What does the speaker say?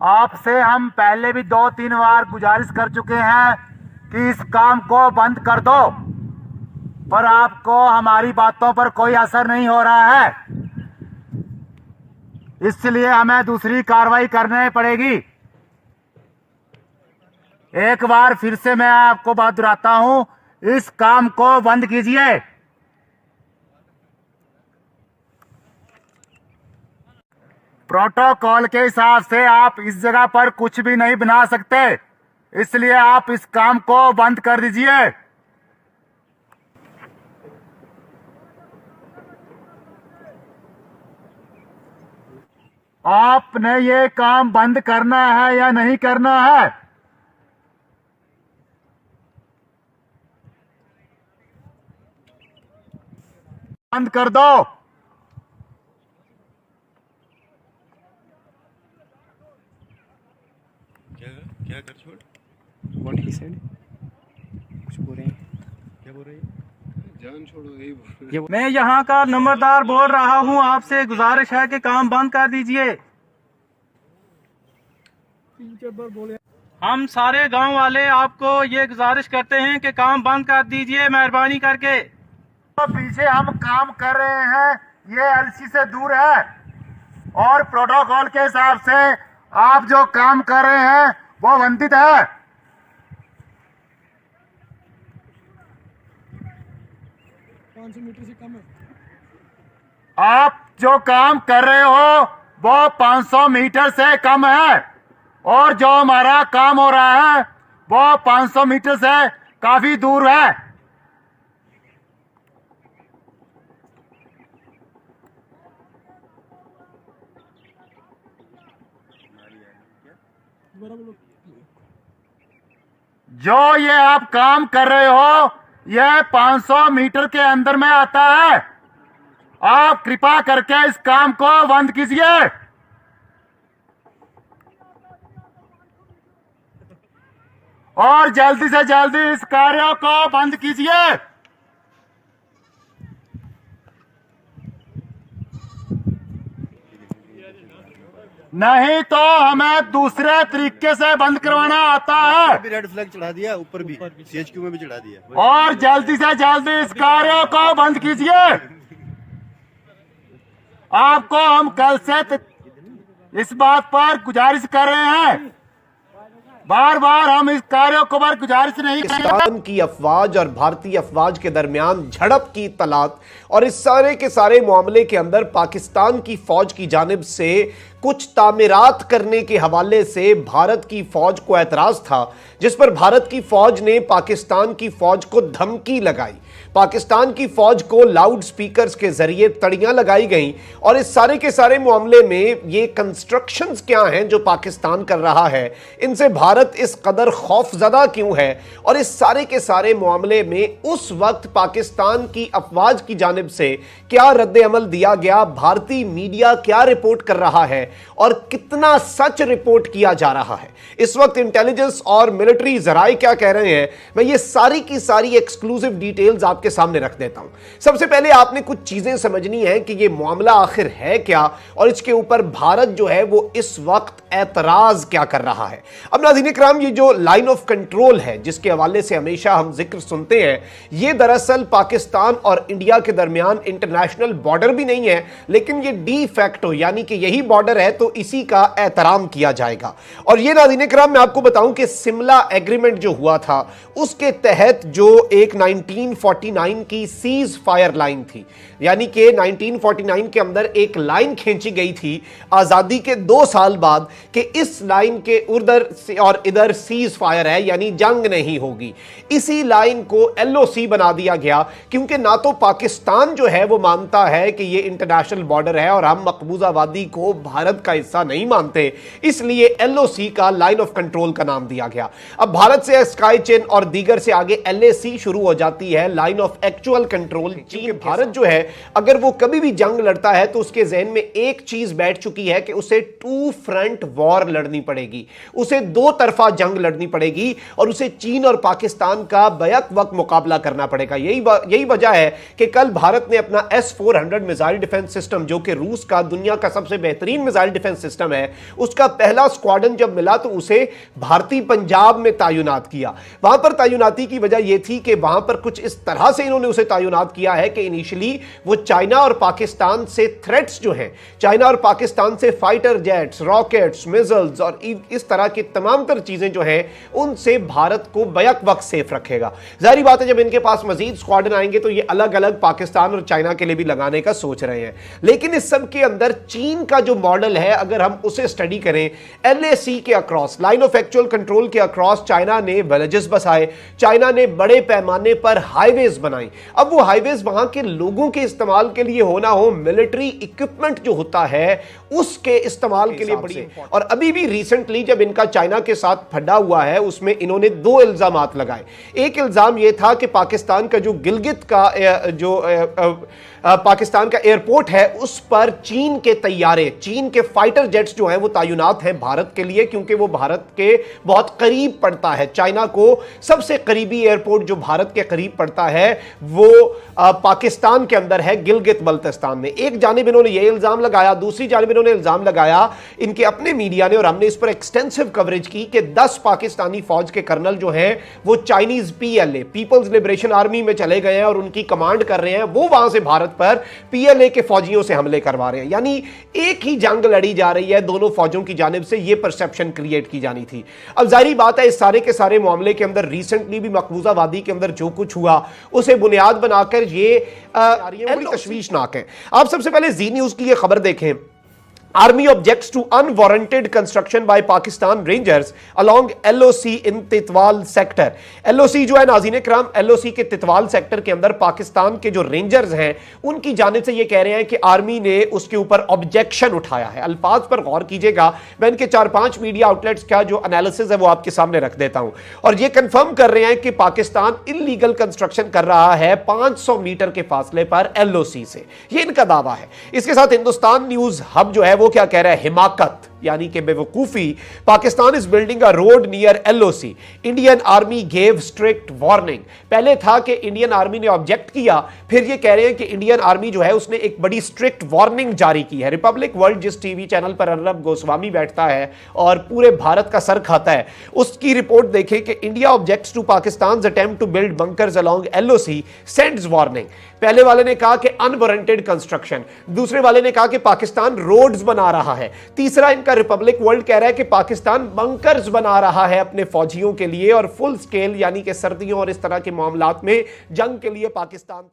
आपसे हम पहले भी 2-3 बार गुजारिश कर चुके हैं कि इस काम को बंद कर दो, पर आपको हमारी बातों पर कोई असर नहीं हो रहा है, इसलिए हमें दूसरी कार्रवाई करनी पड़ेगी। एक बार फिर से मैं आपको बात दोहराता हूं, इस काम को बंद कीजिए। प्रोटोकॉल के हिसाब से आप इस जगह पर कुछ भी नहीं बना सकते, इसलिए आप इस काम को बंद कर दीजिए। आपने ये काम बंद करना है या नहीं करना है? बंद कर दो। क्या कर छोड़? What he said? कुछ बोल रहे हैं? क्या बोल रहे हैं? जान छोड़ो, यही बोल रहे हैं। मैं यहाँ का नंबरदार बोल रहा हूँ, आपसे गुजारिश है कि काम बंद कर दीजिए। हम सारे गांव वाले आपको ये गुजारिश करते हैं कि काम बंद कर दीजिए, मेहरबानी करके। तो पीछे हम काम कर रहे हैं, ये एलसी से दूर है और प्रोटोकॉल के हिसाब से आप जो काम कर रहे हैं वो वंचित है। मीटर से कम है। आप जो काम कर रहे हो वो 500 मीटर से कम है और जो हमारा काम हो रहा है वो 500 मीटर से काफी दूर है। जो ये आप काम कर रहे हो यह 500 मीटर के अंदर में आता है। आप कृपा करके इस काम को बंद कीजिए और जल्दी से जल्दी इस कार्य को बंद कीजिए, नहीं तो हमें दूसरे तरीके से बंद करवाना आता है। भी रेड फ्लैग चढ़ा दिया, ऊपर भी सीएचक्यू में भी चढ़ा दिया। और जल्दी से जल्दी इस कार्य को बंद कीजिए। आपको हम कल से इस बात पर गुजारिश कर रहे हैं, बार बार हम इस कार्य को पर गुजारिश नहीं करेंगे। पाकिस्तान की अफवाज और भारतीय अफवाज के दरमियान झड़प की इत्तलात और इस सारे के सारे मामले के अंदर पाकिस्तान की फौज की जानिब से कुछ तामीरात करने के हवाले से भारत की फौज को एतराज था, जिस पर भारत की फौज ने पाकिस्तान की फौज को धमकी लगाई। पाकिस्तान की फौज को लाउड स्पीकर्स के जरिए तड़ियां लगाई गईं और इस सारे के सारे मामले में ये कंस्ट्रक्शंस क्या हैं जो पाकिस्तान कर रहा है, इनसे भारत इस कदर खौफजदा क्यों है, और इस सारे के सारे मामले में उस वक्त पाकिस्तान की अफवाज की जानिब से क्या रद्द अमल दिया गया, भारतीय मीडिया क्या रिपोर्ट कर रहा है और कितना सच रिपोर्ट किया जा रहा है, इस वक्त इंटेलिजेंस और मिलिट्री जराए क्या कह रहे हैं, मैं ये सारी की सारी एक्सक्लूसिव डिटेल्स आपके सामने रख देता हूं। सबसे पहले आपने कुछ चीजें समझनी है कि ये मामला आखिर है क्या और इसके ऊपर भारत जो है वो इस वक्त एतराज क्या कर रहा है। अब नाज़रीन इकराम, ये जो लाइन ऑफ कंट्रोल है जिसके हवाले से हमेशा हम जिक्र सुनते हैं, ये दरअसल पाकिस्तान और इंडिया के दरमियान इंटरनेशनल बॉर्डर भी नहीं है, लेकिन ये डी फैक्टो यानी कि यही बॉर्डर है तो इसी का एहतराम किया जाएगा। और ये नाज़रीन इकराम, मैं आपको बताऊं कि सिमला एग्रीमेंट जो हुआ था उसके तहत जो एक 1949 की सीज फायर लाइन थी, यानी कि 1949 के अंदर एक लाइन खींची गई थी आजादी के 2 साल बाद कि इस लाइन के उधर और इधर सीज फायर है, यानी जंग नहीं होगी। इसी लाइन को एलओसी बना दिया गया क्योंकि ना तो पाकिस्तान जो है वो मानता है कि ये इंटरनेशनल बॉर्डर है और हम मकबूजावादी को भारत का हिस्सा नहीं मानते, इसलिए एलओसी का लाइन ऑफ कंट्रोल का नाम दिया गया। अब भारत से स्काई चेन और दीगर से आगे एलएसी शुरू हो जाती है, लाइन ऑफ एक्चुअल कंट्रोल। क्योंकि भारत जो है अगर वो कभी भी जंग लड़ता है तो उसके जहन में एक चीज बैठ चुकी है कि उसे टू फ्रंट वॉर लड़नी पड़ेगी, उसे दो तरफा जंग लड़नी पड़ेगी और उसे चीन और पाकिस्तान का बैक वक्त मुकाबला करना पड़ेगा। यही वजह है कि कल भारत ने अपना S-400 मिसाइल डिफेंस सिस्टम, जो कि रूस का दुनिया का सबसे बेहतरीन मिसाइल डिफेंस सिस्टम है, उसका पहला स्क्वाड्रन जब मिला तो उसे भारतीय पंजाब में तैनात किया। वहां पर तैनाती की वजह यह थी कि वहां पर कुछ इस तरह से इन्होंने उसे तैनात किया है कि इनिशियली वो चाइना और पाकिस्तान से थ्रेट्स जो हैं, चाइना और पाकिस्तान से फाइटर जेट्स, रॉकेट्स, मिसाइल्स और इस तरह की तमाम तर चीजें जो हैं उनसे भारत को बैक वक्त सेफ रखेगा। जाहिर बात है जब इनके पास मजीद स्क्वाड्रन आएंगे तो ये अलग अलग पाकिस्तान और चाइना के लिए भी लगाने का सोच रहे हैं। लेकिन इस सब के अंदर चीन का जो मॉडल है, अगर हम उसे स्टडी करें, LAC के across, line of actual control के अक्रॉस चाइना ने विलेजेस बसाए, चाइना ने बड़े पैमाने पर हाईवेज बनाई। अब वो हाईवेज वहां के लोगों के इस्तेमाल के लिए हो ना हो, मिलिट्री इक्विपमेंट जो होता है उसके इस्तेमाल के लिए बड़ी। और अभी भी रिसेंटली जब इनका चाइना के साथ फड्डा हुआ है उसमें इन्होंने दो इल्जामात लगाए। एक इल्जाम यह था कि पाकिस्तान का जो गिलगित का पाकिस्तान का एयरपोर्ट है उस पर चीन के तैयारे, चीन के फाइटर जेट्स जो हैं वो तैनात हैं भारत के लिए, क्योंकि वो भारत के बहुत करीब पड़ता है। चाइना को सबसे करीबी एयरपोर्ट जो भारत के करीब पड़ता है वो पाकिस्तान के अंदर है, गिलगित बल्तिस्तान में। एक जानिब इन्होंने ये इल्जाम लगाया, दूसरी जानिब इन्होंने इल्जाम लगाया इनके अपने मीडिया ने, और हमने इस पर एक्सटेंसिव कवरेज की, कि 10 पाकिस्तानी फौज के कर्नल जो हैं वो Chinese PLA, People's Liberation Army में चले गए हैं और उनकी कमांड कर रहे हैं। वो वहां से भारत पर PLA के फौजियों से हमले करवा रहे हैं। यानी एक ही जंग लड़ी जा रही है दोनों फौजों की जानिब से, यह परसेप्शन क्रिएट की जानी थी। अब जाहिर बात है इस सारे के सारे मामले के अंदर रिसेंटली भी मकबूजा वादी के अंदर जो कुछ हुआ उसे बुनियाद बनाकर ये बड़ी तशवीशनाक है। आप सबसे पहले जी न्यूज की यह खबर देखें। Army objects to unwarranted construction by Pakistan Rangers along LOC in Titwal sector. LOC जो है नाज़रीन किराम, LOC के तितवाल सेक्टर के अंदर पाकिस्तान के जो रेंजर्स हैं उनकी जानिब से ये कह रहे हैं कि आर्मी ने उसके ऊपर ऑब्जेक्शन उठाया है। अल्फाज पर गौर कीजिएगा, मैं इनके 4-5 मीडिया आउटलेट्स का जो एनालिसिस है वो आपके सामने रख देता हूं, और ये कंफर्म कर रहे हैं कि पाकिस्तान इलीगल कंस्ट्रक्शन कर रहा है 500 मीटर के फासले पर LOC से। ये इनका दावा है। इसके साथ हिंदुस्तान न्यूज हब जो है वो क्या कह रहा है, हिमाकत यानी कि बेवकूफी, Pakistan is building a road near LOC, Indian army gave strict warning. पहले था कि इंडियन आर्मी ने ऑब्जेक्ट किया, फिर ये कह रहे हैं कि इंडियन आर्मी जो है उसने एक बड़ी स्ट्रिक्ट वार्निंग जारी की है। रिपब्लिक वर्ल्ड जिस टीवी चैनल पर अर्नब गोस्वामी बैठता है और पूरे भारत का सर खाता है, उसकी रिपोर्ट देखें कि India objects to Pakistan attempt to build bunkers along LOC, sends warning. पहले वाले ने कहा कि अनवारंटेड कंस्ट्रक्शन, दूसरे वाले ने कहा कि पाकिस्तान रोड्स बना रहा है, तीसरा इनका रिपब्लिक वर्ल्ड कह रहा है कि पाकिस्तान बंकर्स बना रहा है अपने फौजियों के लिए और फुल स्केल यानी कि सर्दियों और इस तरह के मामलात में जंग के लिए पाकिस्तान